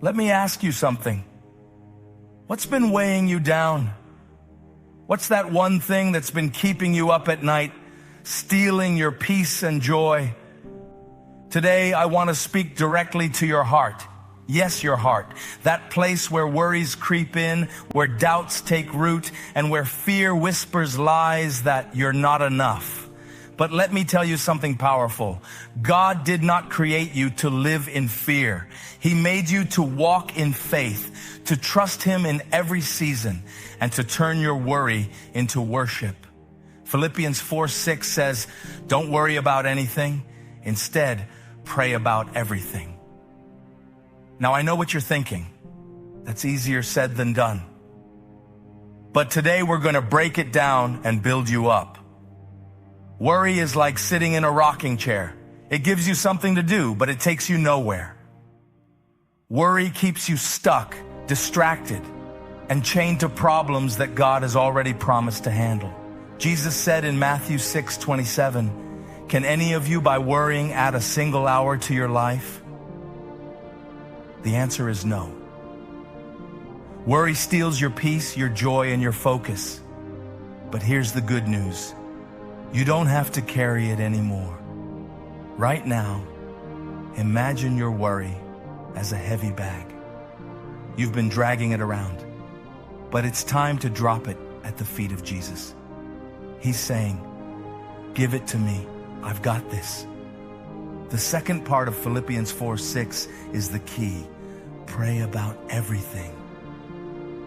Let me ask you something. What's been weighing you down? What's that one thing that's been keeping you up at night, stealing your peace and joy? Today, I want to speak directly to your heart. Yes, your heart. That place where worries creep in, where doubts take root, and where fear whispers lies that you're not enough. But let me tell you something powerful. God did not create you to live in fear. He made you to walk in faith, to trust Him in every season, and to turn your worry into worship. Philippians 4:6 says, don't worry about anything. Instead, pray about everything. Now, I know what you're thinking. That's easier said than done. But today we're going to break it down and build you up. Worry is like sitting in a rocking chair. It gives you something to do, but it takes you nowhere. Worry keeps you stuck, distracted, and chained to problems that God has already promised to handle. Jesus said in Matthew 6:27, can any of you by worrying add a single hour to your life? The answer is no. Worry steals your peace, your joy, and your focus. But here's the good news. You don't have to carry it anymore. Right now, imagine your worry as a heavy bag. You've been dragging it around, but it's time to drop it at the feet of Jesus. He's saying, give it to me. I've got this. The second part of Philippians 4:6 is the key. Pray about everything.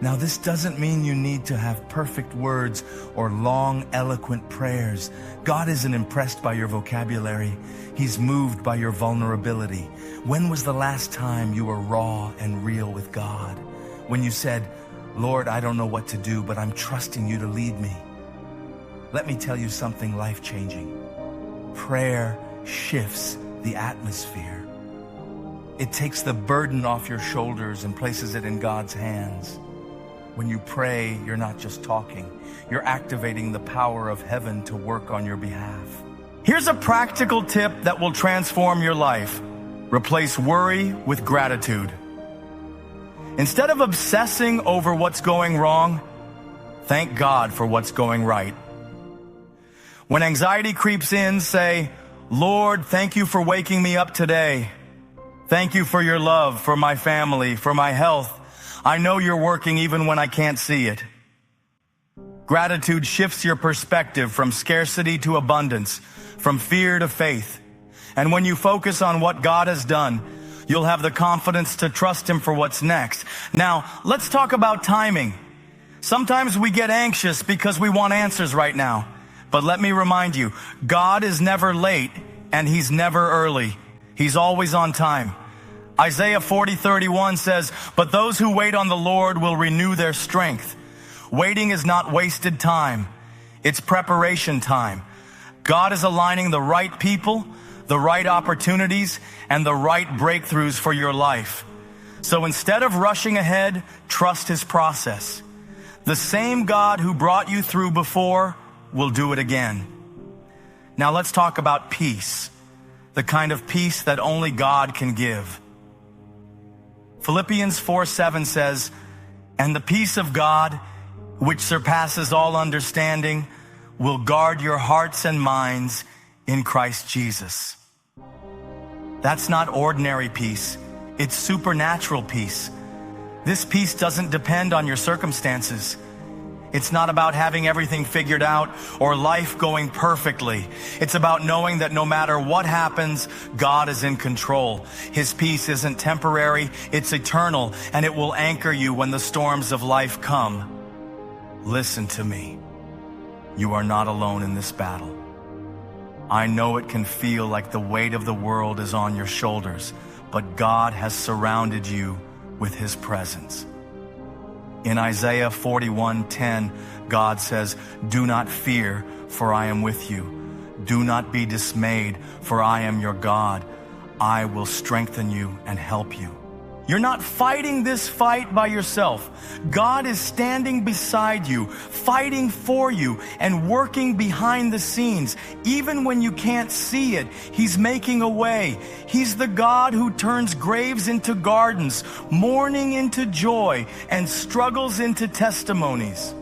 Now, this doesn't mean you need to have perfect words or long, eloquent prayers. God isn't impressed by your vocabulary. He's moved by your vulnerability. When was the last time you were raw and real with God? When you said, Lord, I don't know what to do, but I'm trusting you to lead me. Let me tell you something life-changing. Prayer shifts the atmosphere. It takes the burden off your shoulders and places it in God's hands. When you pray, you're not just talking. You're activating the power of heaven to work on your behalf. Here's a practical tip that will transform your life. Replace worry with gratitude. Instead of obsessing over what's going wrong, thank God for what's going right. When anxiety creeps in, say, Lord, thank you for waking me up today. Thank you for your love, for my family, for my health. I know you're working even when I can't see it. Gratitude shifts your perspective from scarcity to abundance, from fear to faith. And when you focus on what God has done, you'll have the confidence to trust Him for what's next. Now, let's talk about timing. Sometimes we get anxious because we want answers right now. But let me remind you, God is never late and He's never early. He's always on time. Isaiah 40:31 says, but those who wait on the Lord will renew their strength. Waiting is not wasted time. It's preparation time. God is aligning the right people, the right opportunities, and the right breakthroughs for your life. So instead of rushing ahead, trust His process. The same God who brought you through before will do it again. Now let's talk about peace, the kind of peace that only God can give. Philippians 4:7 says, and the peace of God, which surpasses all understanding, will guard your hearts and minds in Christ Jesus. That's not ordinary peace. It's supernatural peace. This peace doesn't depend on your circumstances. It's not about having everything figured out or life going perfectly. It's about knowing that no matter what happens, God is in control. His peace isn't temporary, it's eternal, and it will anchor you when the storms of life come. Listen to me. You are not alone in this battle. I know it can feel like the weight of the world is on your shoulders, but God has surrounded you with His presence. In Isaiah 41:10, God says, do not fear, for I am with you. Do not be dismayed, for I am your God. I will strengthen you and help you. You're not fighting this fight by yourself. God is standing beside you, fighting for you, and working behind the scenes. Even when you can't see it, He's making a way. He's the God who turns graves into gardens, mourning into joy, and struggles into testimonies.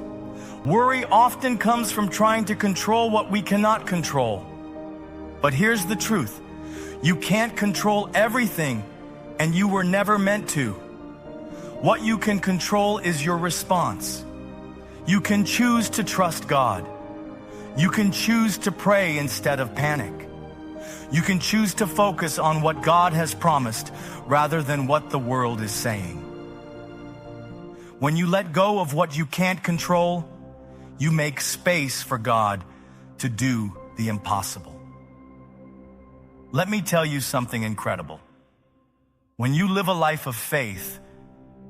Worry often comes from trying to control what we cannot control. But here's the truth. You can't control everything, and you were never meant to. What you can control is your response. You can choose to trust God. You can choose to pray instead of panic. You can choose to focus on what God has promised rather than what the world is saying. When you let go of what you can't control, you make space for God to do the impossible. Let me tell you something incredible. When you live a life of faith,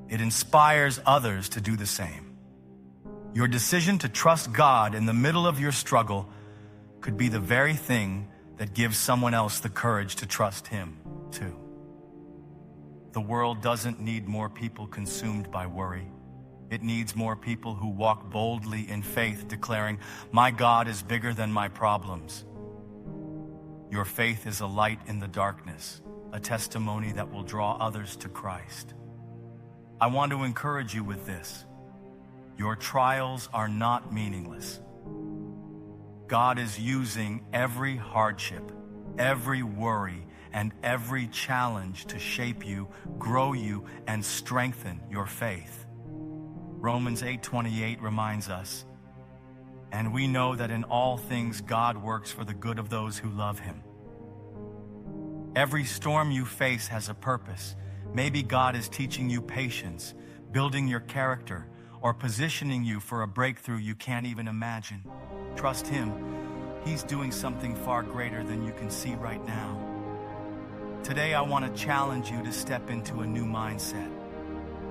it inspires others to do the same. Your decision to trust God in the middle of your struggle could be the very thing that gives someone else the courage to trust Him too. The world doesn't need more people consumed by worry. It needs more people who walk boldly in faith, declaring, "My God is bigger than my problems." Your faith is a light in the darkness, a testimony that will draw others to Christ. I want to encourage you with this. Your trials are not meaningless. God is using every hardship, every worry, and every challenge to shape you, grow you, and strengthen your faith. Romans 8:28 reminds us, "And we know that in all things God works for the good of those who love Him." Every storm you face has a purpose. Maybe God is teaching you patience, building your character, or positioning you for a breakthrough you can't even imagine. Trust Him. He's doing something far greater than you can see right now. Today, I want to challenge you to step into a new mindset.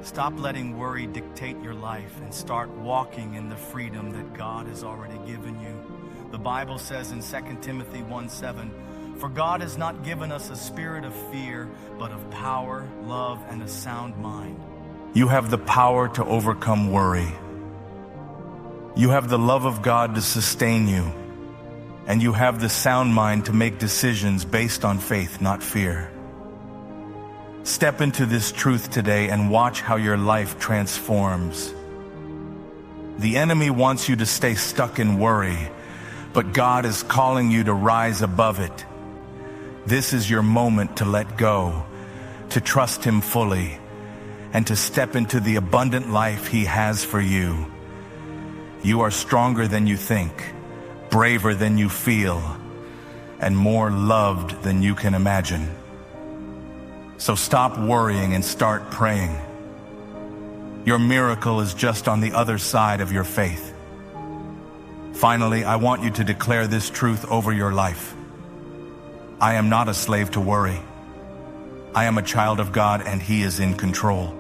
Stop letting worry dictate your life and start walking in the freedom that God has already given you. The Bible says in 2 Timothy 1:7, "For God has not given us a spirit of fear, but of power, love, and a sound mind." You have the power to overcome worry. You have the love of God to sustain you. And you have the sound mind to make decisions based on faith, not fear. Step into this truth today and watch how your life transforms. The enemy wants you to stay stuck in worry, but God is calling you to rise above it. This is your moment to let go, to trust Him fully, and to step into the abundant life He has for you. You are stronger than you think, braver than you feel, and more loved than you can imagine. So stop worrying and start praying. Your miracle is just on the other side of your faith. Finally, I want you to declare this truth over your life. I am not a slave to worry. I am a child of God, and He is in control.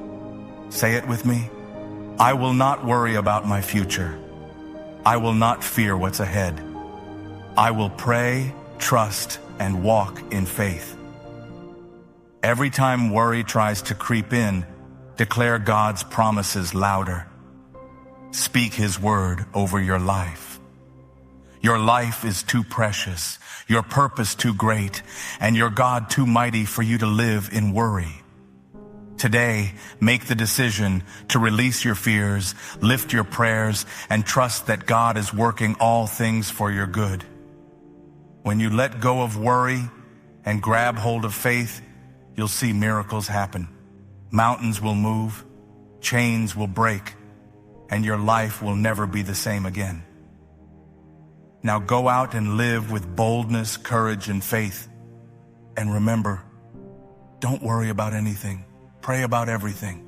Say it with me. I will not worry about my future. I will not fear what's ahead. I will pray, trust, and walk in faith. Every time worry tries to creep in, declare God's promises louder. Speak His word over your life. Your life is too precious, your purpose too great, and your God too mighty for you to live in worry. Today, make the decision to release your fears, lift your prayers, and trust that God is working all things for your good. When you let go of worry and grab hold of faith, you'll see miracles happen. Mountains will move, chains will break, and your life will never be the same again. Now go out and live with boldness, courage, and faith. And remember, don't worry about anything. Pray about everything.